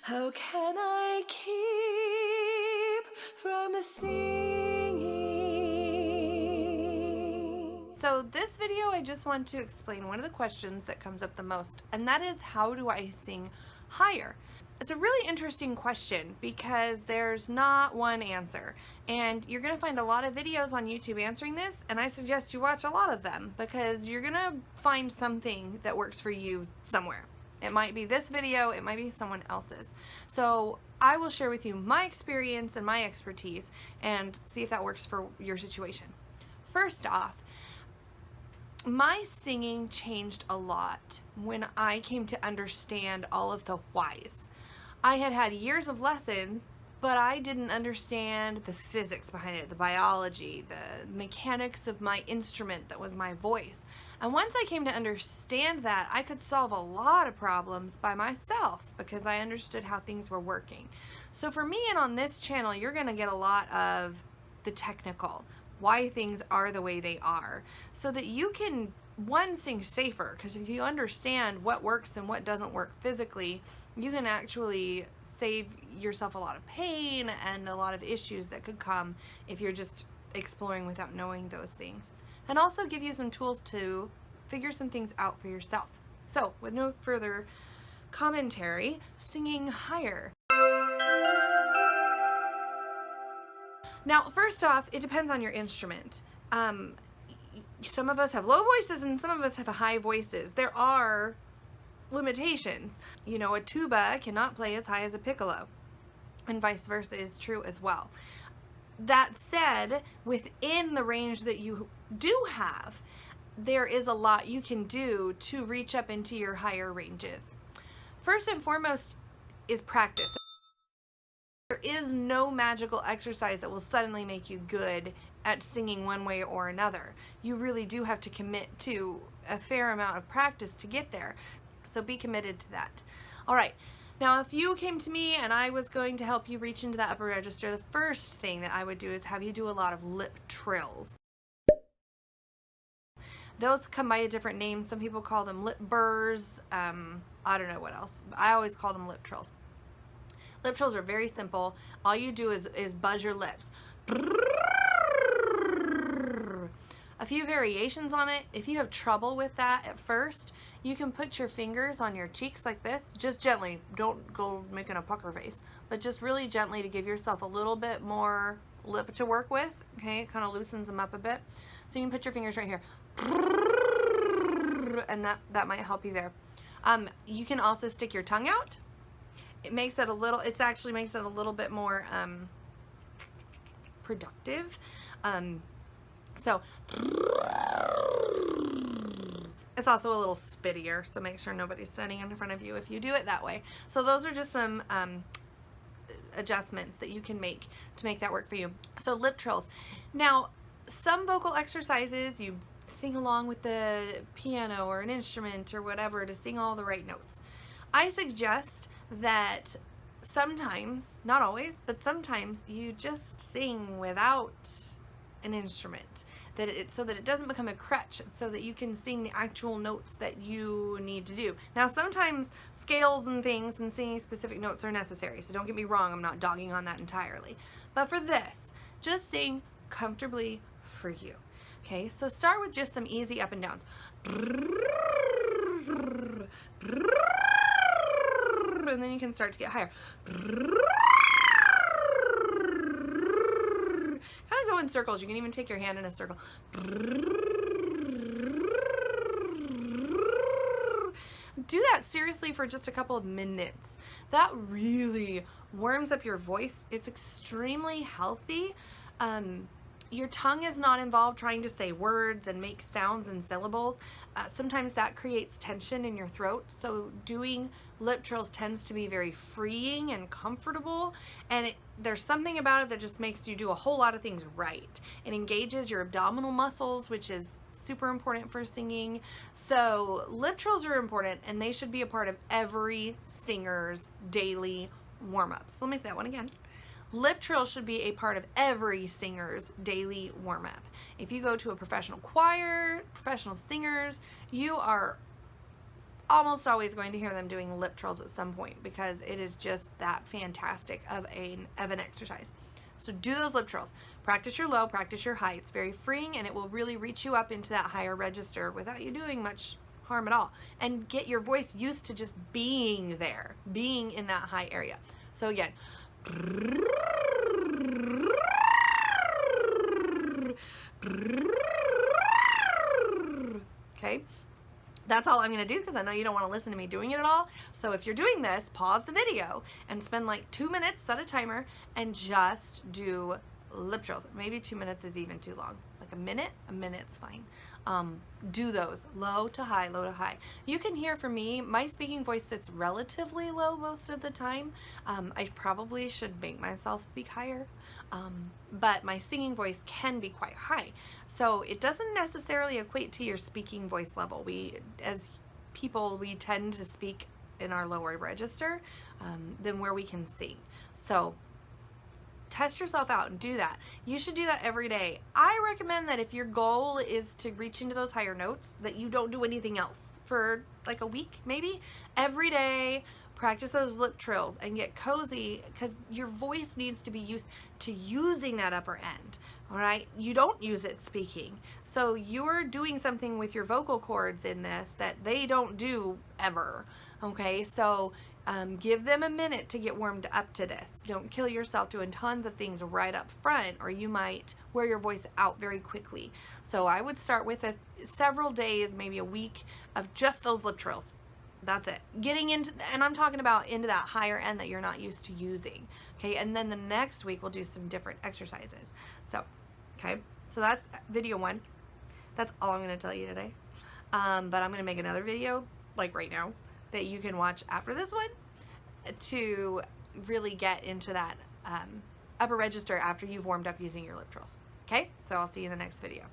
How can I keep from singing? So this video, I just want to explain one of the questions that comes up the most, and that is, how do I sing higher? It's a really interesting question because there's not one answer, and you're going to find a lot of videos on YouTube answering this, and I suggest you watch a lot of them because you're going to find something that works for you somewhere. It might be this video, it might be someone else's. So I will share with you my experience and my expertise and see if that works for your situation. First off, my singing changed a lot when I came to understand all of the whys. I had had years of lessons, but I didn't understand the physics behind it, the biology, the mechanics of my instrument that was my voice. And once I came to understand that, I could solve a lot of problems by myself because I understood how things were working. So for me and on this channel, you're going to get a lot of the technical, why things are the way they are, so that you can, one, sing safer, because if you understand what works and what doesn't work physically, you can actually save yourself a lot of pain and a lot of issues that could come if you're just exploring without knowing those things. And also give you some tools to figure some things out for yourself. So, with no further commentary, singing higher. Now, first off, it depends on your instrument. Some of us have low voices and some of us have high voices. There are limitations. You know, a tuba cannot play as high as a piccolo, and vice versa is true as well. That said, within the range that you do have, there is a lot you can do to reach up into your higher ranges. First and foremost is practice. There is no magical exercise that will suddenly make you good at singing one way or another. You really do have to commit to a fair amount of practice to get there. So be committed to that. All right. Now, if you came to me and I was going to help you reach into that upper register, the first thing that I would do is have you do a lot of lip trills. Those come by a different name. Some people call them lip burrs. I don't know what else. I always call them lip trills. Lip trills are very simple. All you do is buzz your lips. A few variations on it. If you have trouble with that at first, you can put your fingers on your cheeks like this, just gently. Don't go making a pucker face, but just really gently to give yourself a little bit more lip to work with. Okay, it kind of loosens them up a bit. So you can put your fingers right here, and that might help you there. You can also stick your tongue out. It makes it a little. It actually makes it a little bit more productive. So it's also a little spittier, so make sure nobody's standing in front of you if you do it that way. So those are just some adjustments that you can make to make that work for you. So lip trills. Now, some vocal exercises, you sing along with the piano or an instrument or whatever to sing all the right notes. I suggest that sometimes, not always, but sometimes you just sing without an instrument, so that it doesn't become a crutch, so that you can sing the actual notes that you need to do. Now, sometimes scales and things and singing specific notes are necessary, so don't get me wrong, I'm not dogging on that entirely. But for this, just sing comfortably for you. Okay, so start with just some easy up and downs. And then you can start to get higher. Kind of go in circles. You can even take your hand in a circle. Do that seriously for just a couple of minutes. That really warms up your voice. It's extremely healthy. Your tongue is not involved trying to say words and make sounds and syllables. Sometimes that creates tension in your throat. So doing lip trills tends to be very freeing and comfortable. And there's something about it that just makes you do a whole lot of things right. It engages your abdominal muscles, which is super important for singing. So lip trills are important, and they should be a part of every singer's daily warm-up. So let me say that one again. Lip trills should be a part of every singer's daily warm-up. If you go to a professional choir, professional singers, you are almost always going to hear them doing lip trills at some point because it is just that fantastic of an exercise. So do those lip trills. Practice your low, practice your high. It's very freeing and it will really reach you up into that higher register without you doing much harm at all. And get your voice used to just being there, being in that high area. So again, okay? That's all I'm going to do because I know you don't want to listen to me doing it at all. So if you're doing this, pause the video and spend like 2 minutes, set a timer, and just do lip trills. Maybe 2 minutes is even too long. Like a minute's fine. Do those low to high, low to high. You can hear from me, my speaking voice sits relatively low most of the time. I probably should make myself speak higher, but my singing voice can be quite high. So it doesn't necessarily equate to your speaking voice level. We, as people, we tend to speak in our lower register than where we can sing. So test yourself out and do that. You should do that every day. I recommend that if your goal is to reach into those higher notes, that you don't do anything else for like a week, maybe. Every day, practice those lip trills and get cozy because your voice needs to be used to using that upper end. All right, you don't use it speaking. So you're doing something with your vocal cords in this that they don't do ever. Okay, so give them a minute to get warmed up to this. Don't kill yourself doing tons of things right up front or you might wear your voice out very quickly. So I would start with several days, maybe a week of just those lip trills. That's it. Getting into, and I'm talking about into that higher end that you're not used to using. Okay, and then the next week we'll do some different exercises. So, okay, so that's video 1. That's all I'm going to tell you today. But I'm going to make another video, like right now, that you can watch after this one to really get into that upper register after you've warmed up using your lip trills. Okay, so I'll see you in the next video.